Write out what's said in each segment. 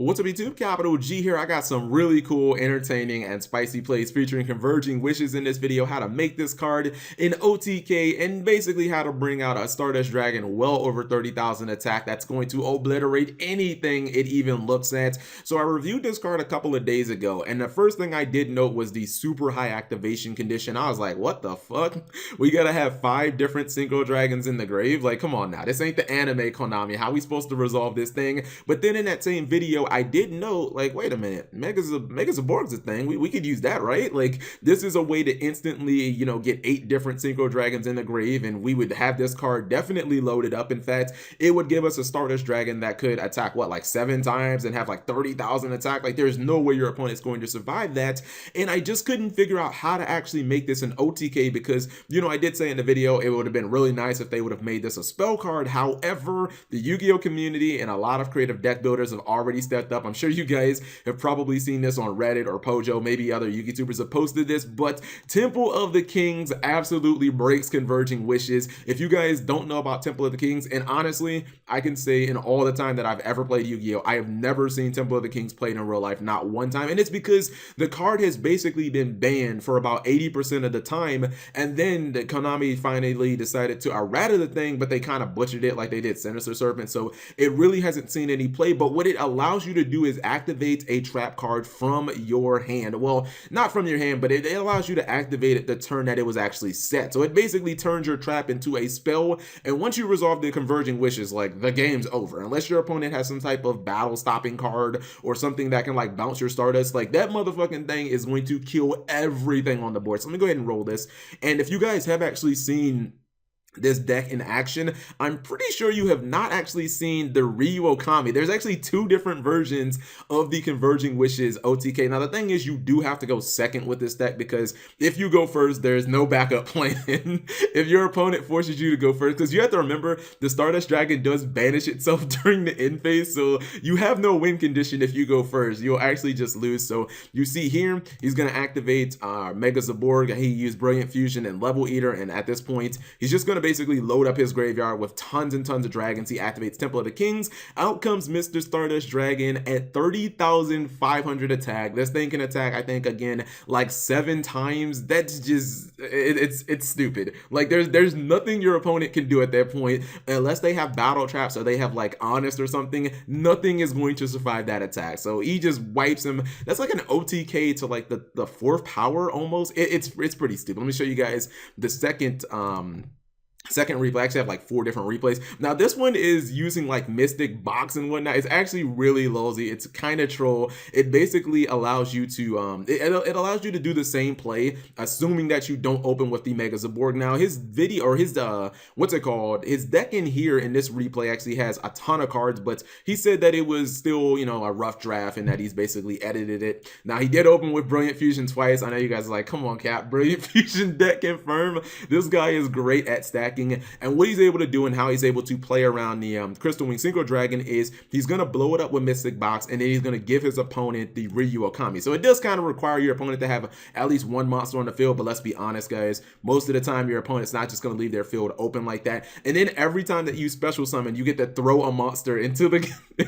What's up YouTube, Capital G here. I got some really cool, entertaining, and spicy plays featuring converging wishes in this video, how to make this card in OTK, and basically how to bring out a Stardust Dragon well over 30,000 attack that's going to obliterate anything it even looks at. So I reviewed this card a couple of days ago, and the first thing I did note was the super high activation condition. I was like, what the fuck? We gotta have 5 different synchro dragons in the grave? Like, come on now, this ain't the anime Konami. How we supposed to resolve this thing? But then in that same video, I did note, like, wait a minute, MegaCapitalG's a thing. We could use that, right? Like, this is a way to instantly, you know, get 8 different synchro dragons in the grave, and we would have this card definitely loaded up. In fact, it would give us a Stardust Dragon that could attack, what, like 7 times and have like 30,000 attack. Like, there's no way your opponent's going to survive that. And I just couldn't figure out how to actually make this an OTK because, you know, I did say in the video, it would have been really nice if they would have made this a spell card. However, the Yu-Gi-Oh community and a lot of creative deck builders have already stepped up. I'm sure you guys have probably seen this on Reddit or Pojo, maybe other YouTubers have posted this, but Temple of the Kings absolutely breaks converging wishes. If you guys don't know about Temple of the Kings, and honestly, I can say in all the time that I've ever played Yu-Gi-Oh, I have never seen Temple of the Kings played in real life, not one time, and it's because the card has basically been banned for about 80% of the time, and then the Konami finally decided to errata the thing, but they kind of butchered it like they did Sinister Serpent, so it really hasn't seen any play. But what it allows you to do is activate a trap card from your hand. Well, not from your hand, but it allows you to activate it the turn that it was actually set. So it basically turns your trap into a spell, and once you resolve the converging wishes, like, the game's over. Unless your opponent has some type of battle stopping card or something that can like bounce your Stardust, like, that motherfucking thing is going to kill everything on the board. So let me go ahead and roll this. And if you guys have actually seen this deck in action, I'm pretty sure you have not actually seen the Ryu Okami. There's actually 2 different versions of the Converging Wishes OTK. Now the thing is, you do have to go second with this deck because if you go first, there's no backup plan. If your opponent forces you to go first, because you have to remember the Stardust Dragon does banish itself during the end phase, so you have no win condition if you go first. You'll actually just lose. So you see here, he's going to activate MegaCapitalG. He used Brilliant Fusion and Level Eater, and at this point, he's just going to basically load up his graveyard with tons and tons of dragons. He activates Temple of the Kings. Out comes Mr. Stardust Dragon at 30,500 attack. This thing can attack, I think, again, like 7 times. That's just, it's stupid. Like, there's nothing your opponent can do at that point unless they have battle traps or they have like Honest or something. Nothing is going to survive that attack. So he just wipes him. That's like an OTK to like the 4th power almost. It's pretty stupid. Let me show you guys the second replay. I actually have like 4 different replays. Now this one is using like Mystic Box and whatnot. It's actually really lousy. It's kind of troll. It basically allows you to it allows you to do the same play, assuming that you don't open with the MegaCapitalG. Now his video, or his what's it called, his deck in here in this replay actually has a ton of cards, but he said that it was still, you know, a rough draft and that he's basically edited it. Now he did open with Brilliant Fusion twice. I know you guys are like, come on Cap, Brilliant Fusion deck confirmed. This guy is great at stacking. And what he's able to do and how he's able to play around the Crystal Wing Synchro Dragon is he's going to blow it up with Mystic Box, and then he's going to give his opponent the Ryu Okami. So it does kind of require your opponent to have at least 1 monster on the field, but let's be honest, guys, most of the time your opponent's not just going to leave their field open like that. And then every time that you special summon, you get to throw a monster into the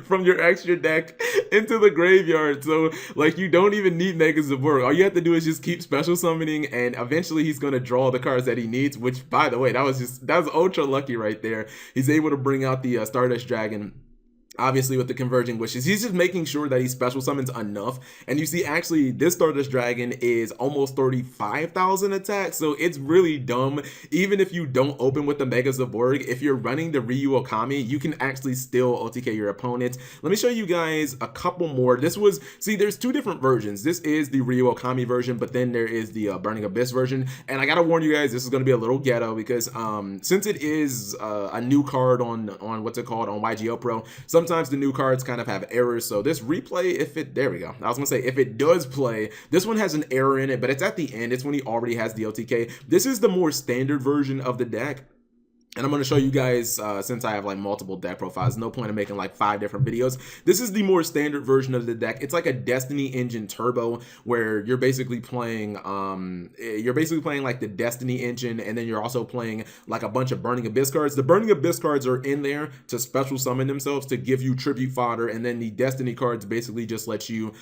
from your extra deck into the graveyard. So like, you don't even need MegaCapitalG. All you have to do is just keep special summoning, and eventually he's going to draw the cards that he needs, which, by the way, that was ultra lucky right there. He's able to bring out the Stardust Dragon, obviously with the Converging Wishes. He's just making sure that he special summons enough. And you see, actually, this Stardust Dragon is almost 35,000 attack, so it's really dumb. Even if you don't open with the MegaCapitalG, if you're running the Ryu Okami, you can actually still OTK your opponent. Let me show you guys a couple more. This was, see, there's 2 different versions. This is the Ryu Okami version, but then there is the Burning Abyss version. And I gotta warn you guys, this is gonna be a little ghetto because since it is a new card on what's it called, on YGO Pro, sometimes the new cards kind of have errors. So this replay, if it, there we go, I was gonna say, if it does play, this one has an error in it, but it's at the end. It's when he already has the OTK. This is the more standard version of the deck. And I'm going to show you guys, since I have like multiple deck profiles, no point in making like 5 different videos. This is the more standard version of the deck. It's like a Destiny engine turbo, where you're basically playing like the Destiny engine, and then you're also playing like a bunch of Burning Abyss cards. The Burning Abyss cards are in there to special summon themselves to give you tribute fodder, and then the Destiny cards basically just let you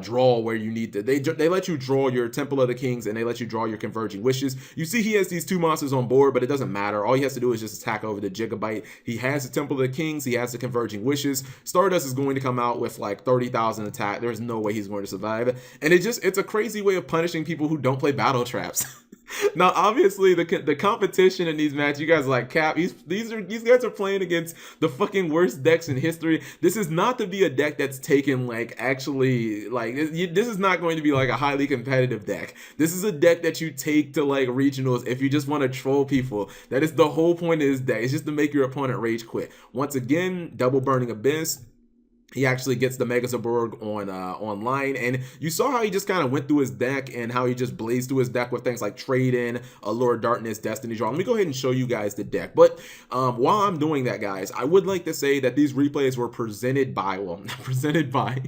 draw where you need to. They let you draw your Temple of the Kings, and they let you draw your Converging Wishes. You see he has these 2 monsters on board, but it doesn't matter. All he has to do is just attack over the Gigabyte. He has the Temple of the Kings, he has the Converging Wishes. Stardust is going to come out with like 30,000 attack. There's no way he's going to survive. And it's a crazy way of punishing people who don't play battle traps. Now, obviously, the competition in these matches, you guys are like, Cap, these guys are playing against the fucking worst decks in history. This is not to be a deck that's taken like actually like this is not going to be like a highly competitive deck. This is a deck that you take to like regionals if you just want to troll people. That is the whole point of this deck. It's just to make your opponent rage quit. Once again, double Burning Abyss. He actually gets the MegaCapitalG on online, and you saw how he just kind of went through his deck and how he just blazed through his deck with things like Trade In, Allure of Darkness, Destiny Draw. Let me go ahead and show you guys the deck. But while I'm doing that, guys, I would like to say that these replays were presented by, well, not presented by,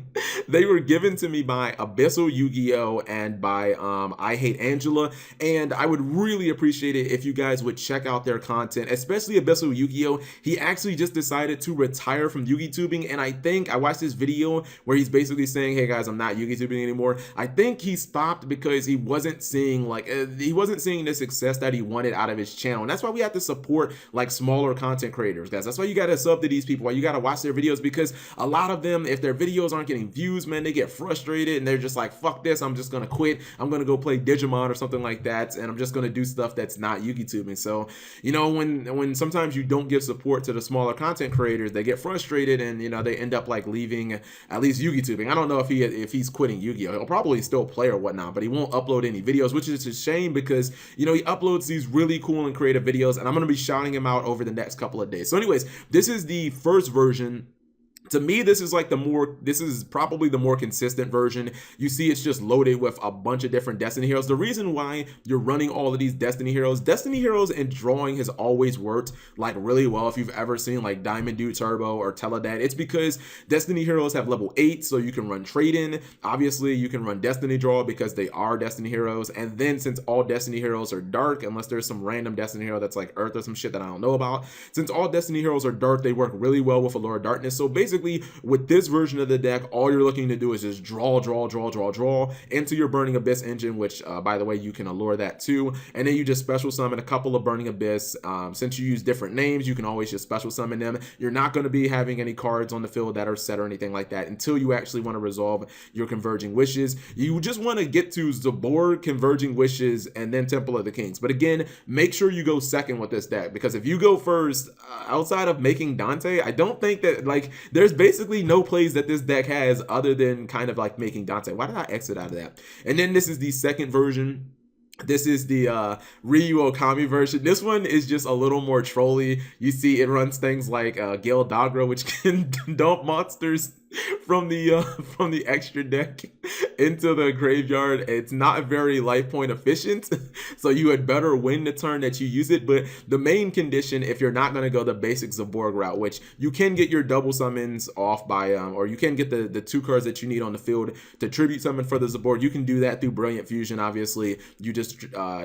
they were given to me by Abyssal Yu-Gi-Oh! And by I Hate Angela, and I would really appreciate it if you guys would check out their content, especially Abyssal Yu-Gi-Oh! He actually just decided to retire from Yu-Gi-Tubing, and I think I watched this video where he's basically saying, hey guys, I'm not Yu-Gi-Tubing anymore. I think he stopped because he wasn't seeing the success that he wanted out of his channel. And that's why we have to support like smaller content creators, guys. That's why you got to sub to these people, why you got to watch their videos, because a lot of them, if their videos aren't getting views, man, they get frustrated and they're just like, fuck this, I'm just gonna quit. I'm gonna go play Digimon or something like that, and I'm just gonna do stuff that's not Yu-Gi-Tubing. So, you know, when sometimes you don't give support to the smaller content creators, they get frustrated, and you know, they end up like leaving at least Yu-Gi-Tubing. I don't know if he's quitting Yu-Gi-Oh! He'll probably still play or whatnot, but he won't upload any videos, which is a shame because, you know, he uploads these really cool and creative videos, and I'm going to be shouting him out over the next couple of days. So anyways, this is the first version. To me, this is probably the more consistent version. You see, it's just loaded with a bunch of different Destiny heroes. The reason why you're running all of these Destiny heroes and drawing has always worked like really well. If you've ever seen like Diamond Dude Turbo or Teledad, it's because Destiny heroes have level 8, so you can run Trade In. Obviously, you can run Destiny Draw because they are Destiny heroes. And then since all Destiny heroes are dark, unless there's some random Destiny hero that's like Earth or some shit that I don't know about, since all Destiny heroes are dark, they work really well with Allure of Darkness. So basically, with this version of the deck, all you're looking to do is just draw into your Burning Abyss engine, which by the way, you can allure that too, and then you just special summon a couple of Burning Abyss. Since you use different names, you can always just special summon them. You're not going to be having any cards on the field that are set or anything like that until you actually want to resolve your Converging Wishes. You just want to get to Zaborg, Converging Wishes, and then Temple of the Kings. But again, make sure you go second with this deck, because if you go first, outside of making Dante, I don't think that like there's basically no plays that this deck has other than kind of like making Dante. Why did I exit out of that? And then this is the second version. This is the Ryu Okami version. This one is just a little more trolly. You see it runs things like Gale Dagra, which can dump monsters from the extra deck into the graveyard. It's not very life point efficient, so you had better win the turn that you use it. But the main condition, if you're not going to go the basic Zaborg route, which you can get your double summons off by or you can get the 2 cards that you need on the field to tribute summon for the Zaborg. You can do that through Brilliant Fusion. Obviously, you just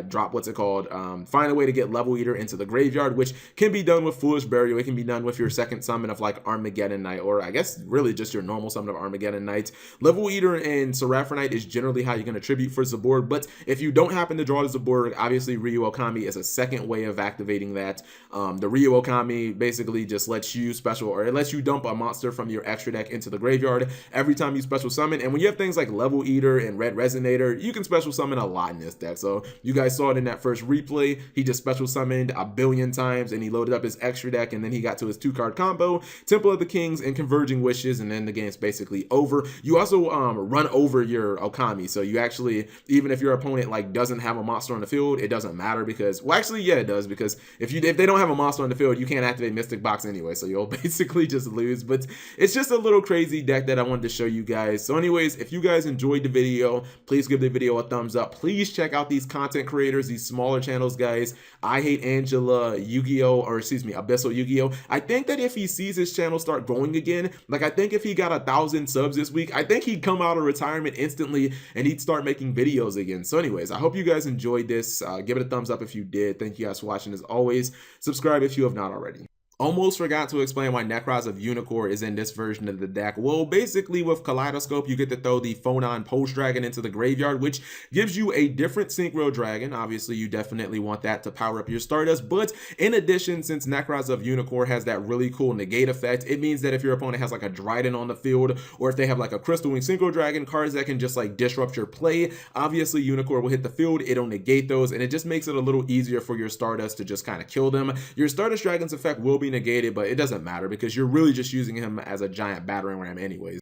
drop what's it called, find a way to get Level Eater into the graveyard, which can be done with Foolish Burial. It can be done with your second summon of like Armageddon Knight, or I guess really just your normal summon of Armageddon Knight. Level Eater and Seraphonite is generally how you're going to tribute for Zaborg, but if you don't happen to draw the Zaborg, obviously Ryu Okami is a second way of activating that. The Ryu Okami basically just lets you special, or it lets you dump a monster from your extra deck into the graveyard every time you special summon. And when you have things like Level Eater and Red Resonator, you can special summon a lot in this deck. So you guys saw it in that first replay. He just special summoned a billion times and he loaded up his extra deck, and then he got to his 2-card combo, Temple of the Kings and Converging Wishes, and then the game's basically over. You also run over your Okami, so you actually, even if your opponent like doesn't have a monster on the field, it doesn't matter because, well, actually, yeah, it does, because if they don't have a monster on the field, you can't activate Mystic Box anyway, so you'll basically just lose. But it's just a little crazy deck that I wanted to show you guys. So anyways, if you guys enjoyed the video, please give the video a thumbs up. Please check out these content creators, these smaller channels, guys. I Hate Angela, Yu-Gi-Oh, or excuse me, Abyssal Yu-Gi-Oh. I think that if he sees his channel start going again, like I think if he got 1,000 subs this week, I think he'd come out of retirement instantly and he'd start making videos again. So anyways, I hope you guys enjoyed this. Give it a thumbs up if you did. Thank you guys for watching. As always, subscribe if you have not already. Almost forgot to explain why Necroz of Unicorn is in this version of the deck. Well, basically with Kaleidoscope, you get to throw the Phonon Post Dragon into the graveyard, which gives you a different Synchro Dragon. Obviously, you definitely want that to power up your Stardust, but in addition, since Necroz of Unicorn has that really cool negate effect, it means that if your opponent has like a Dryden on the field, or if they have like a Crystal Wing Synchro Dragon, cards that can just like disrupt your play, obviously Unicorn will hit the field, it'll negate those, and it just makes it a little easier for your Stardust to just kind of kill them. Your Stardust Dragon's effect will be negated, but it doesn't matter because you're really just using him as a giant battering ram anyways.